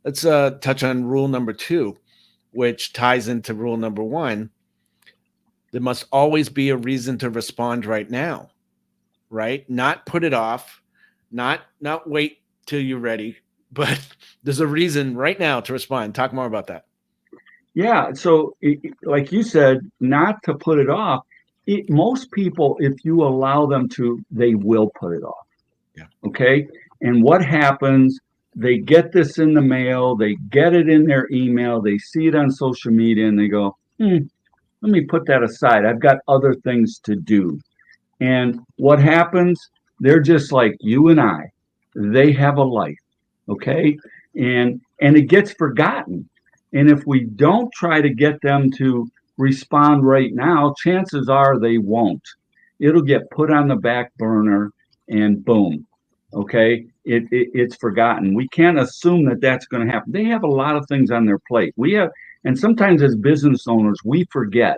let's touch on rule number 2, which ties into rule number 1. There must always be a reason to respond right now, right? Not put it off, not wait till you're ready, but there's a reason right now to respond. Talk more about that. Yeah. So, like you said, not to put it off. Most people, if you allow them to, they will put it off. Yeah. Okay. And what happens? They get this in the mail, they get it in their email, they see it on social media, and they go, let me put that aside. I've got other things to do. And what happens? They're just like you and I. They have a life, okay? And it gets forgotten. And if we don't try to get them to respond right now, chances are they won't. It'll get put on the back burner, and boom, okay? It's forgotten. We can't assume that that's going to happen. They have a lot of things on their plate. And sometimes as business owners, we forget.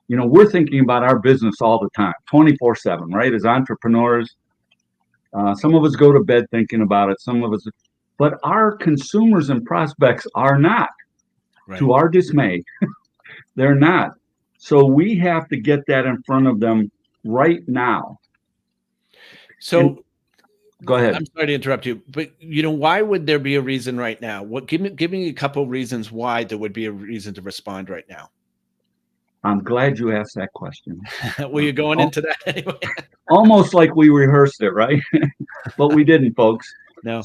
We're thinking about our business all the time, 24/7, right? As entrepreneurs, some of us go to bed thinking about it, some of us, but our consumers and prospects are not, Right. to our dismay. They're not. So we have to get that in front of them right now. So go ahead. I'm sorry to interrupt you, but why would there be a reason right now? Give me a couple of reasons why there would be a reason to respond right now. I'm glad you asked that question. Were you going into that anyway? Almost like we rehearsed it, right? But we didn't, folks. No.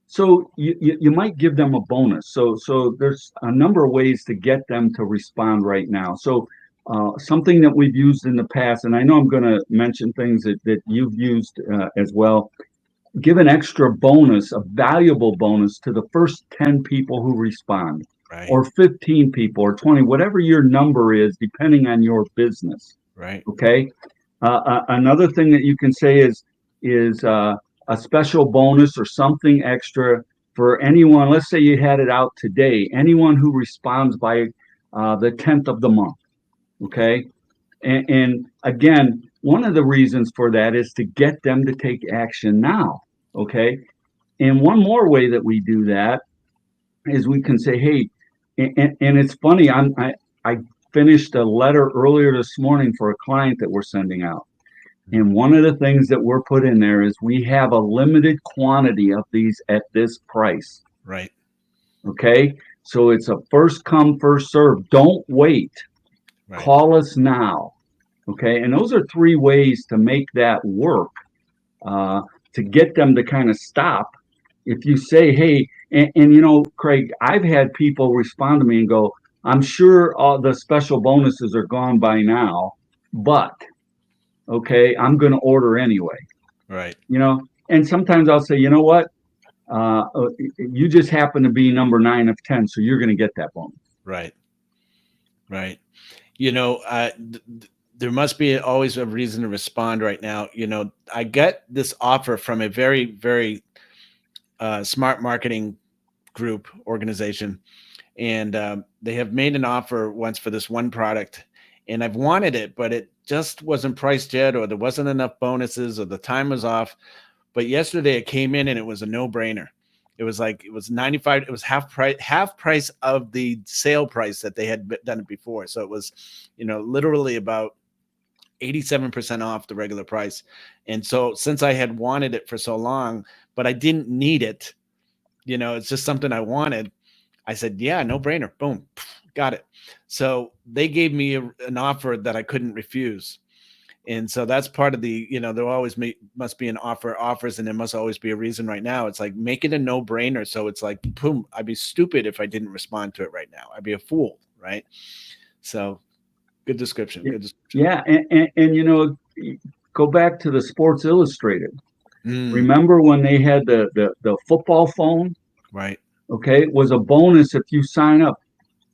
So you might give them a bonus. So there's a number of ways to get them to respond right now. So something that we've used in the past, and I know I'm going to mention things that you've used as well. Give an extra bonus, a valuable bonus to the first 10 people who respond. Right. Or 15 people or 20, whatever your number is, depending on your business. Right. Okay. Another thing that you can say is a special bonus or something extra for anyone. Let's say you had it out today. Anyone who responds by the 10th of the month. Okay. And again, one of the reasons for that is to get them to take action now. Okay. And one more way that we do that is we can say, hey, and it's funny. I finished a letter earlier this morning for a client that we're sending out, and one of the things that we're put in there is we have a limited quantity of these at this price. Right. Okay. So it's a first come, first serve. Don't wait. Right. Call us now. Okay. And those are 3 ways to make that work, to get them to kind of stop. If you say, hey, and Craig, I've had people respond to me and go, I'm sure all the special bonuses are gone by now, but okay, I'm going to order anyway. Right. And sometimes I'll say, you know what? You just happen to be number 9 of 10, so you're going to get that bonus. Right. Right. There must be always a reason to respond right now. I get this offer from a very, very smart marketing group organization, and they have made an offer once for this one product, and I've wanted it, but it just wasn't priced yet, or there wasn't enough bonuses, or the time was off. But yesterday it came in and it was a no-brainer. It was 95. It was half price of the sale price that they had done it before. So it was, literally about 87% off the regular price. And so since I had wanted it for so long, but I didn't need it, it's just something I wanted, I said, yeah, no brainer. Boom, got it. So they gave me an offer that I couldn't refuse. And so that's part of the, there always must be an offers, and there must always be a reason right now. It's like, make it a no brainer. So it's like, boom, I'd be stupid if I didn't respond to it right now. I'd be a fool. Right. So good description. Good description. Yeah. And go back to the Sports Illustrated. Remember when they had the football phone? Right. Okay. It was a bonus if you sign up.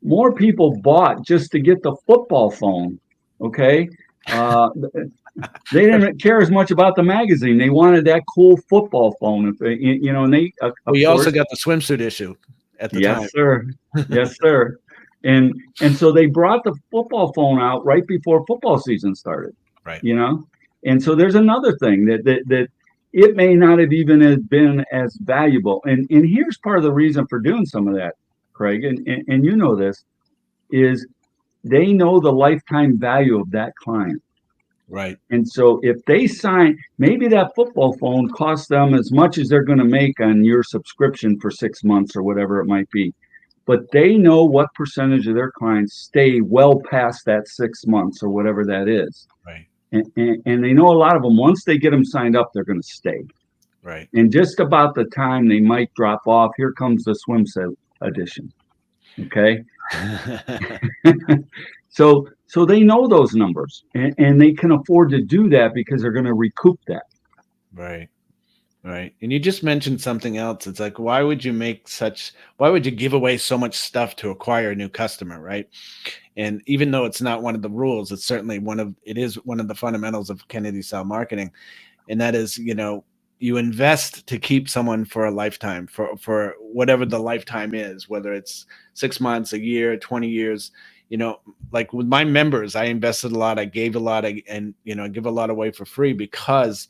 More people bought just to get the football phone. Okay. They didn't care as much about the magazine. They wanted that cool football phone. And they, we also got the swimsuit issue at the time. Yes, sir. Yes, sir. And so they brought the football phone out right before football season started. Right. And so there's another thing that it may not have even have been as valuable. And here's part of the reason for doing some of that, Craig, and you know this, is they know the lifetime value of that client. Right. And so if they sign, maybe that football phone costs them as much as they're going to make on your subscription for 6 months or whatever it might be. But they know what percentage of their clients stay well past that 6 months or whatever that is. Right. And they know a lot of them, once they get them signed up, they're going to stay. Right. And just about the time they might drop off, here comes the swim set edition. Okay. So they know those numbers, and they can afford to do that because they're going to recoup that. Right. Right. And you just mentioned something else. It's like, why would you give away so much stuff to acquire a new customer? Right. And even though it's not one of the rules, it's certainly it is one of the fundamentals of Kennedy style marketing. And that is, you invest to keep someone for a lifetime, for whatever the lifetime is, whether it's 6 months, a year, 20 years. Like with my members, I invested a lot, I gave a lot, and I give a lot away for free because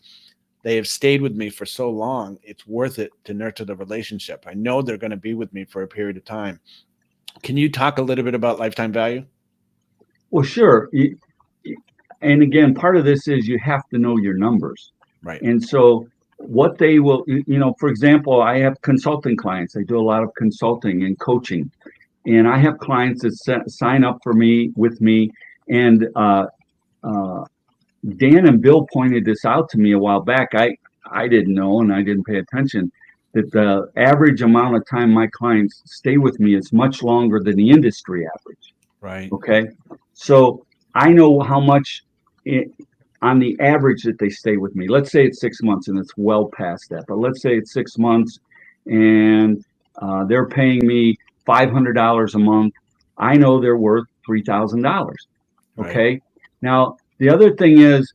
they have stayed with me for so long. It's worth it to nurture the relationship. I know they're going to be with me for a period of time. Can you talk a little bit about lifetime value? Well, sure. And again, part of this is you have to know your numbers. Right. And so what they will, for example, I have consulting clients. I do a lot of consulting and coaching. And I have clients that sign up with me. And Dan and Bill pointed this out to me a while back. I didn't know, and I didn't pay attention, that the average amount of time my clients stay with me is much longer than the industry average. Right. Okay. So I know how much on the average that they stay with me. Let's say it's 6 months, and it's well past that. But let's say it's 6 months, and they're paying me $500 a month. I know they're worth $3,000. Okay. Right. Now, the other thing is,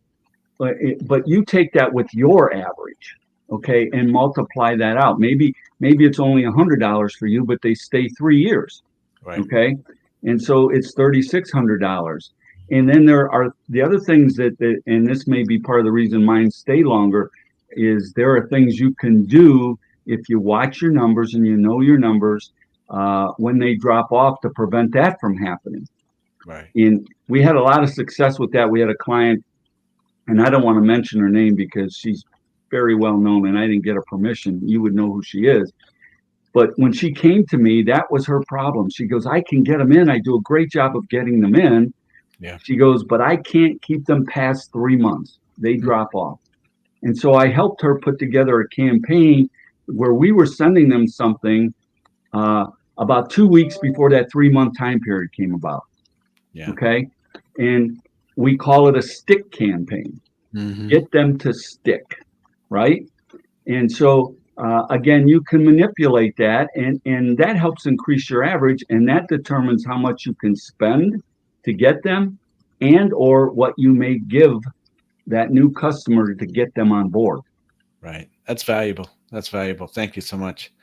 but you take that with your average, okay, and multiply that out. Maybe it's only $100 for you, but they stay 3 years. Right. Okay. And so it's $3,600. And then there are the other things that, and this may be part of the reason mine stay longer, is there are things you can do if you watch your numbers and you know your numbers when they drop off to prevent that from happening. Right. And we had a lot of success with that. We had a client, and I don't want to mention her name because she's very well known and I didn't get her permission. You would know who she is. But when she came to me, that was her problem. She goes, I can get them in. I do a great job of getting them in. Yeah. She goes, but I can't keep them past 3 months. They drop off. And so I helped her put together a campaign where we were sending them something about 2 weeks before that 3-month time period came about. Yeah. Okay. And we call it a stick campaign. Mm-hmm. Get them to stick. Right. And so again, you can manipulate that, and that helps increase your average, and that determines how much you can spend to get them, and or what you may give that new customer to get them on board. Right. That's valuable. Thank you so much.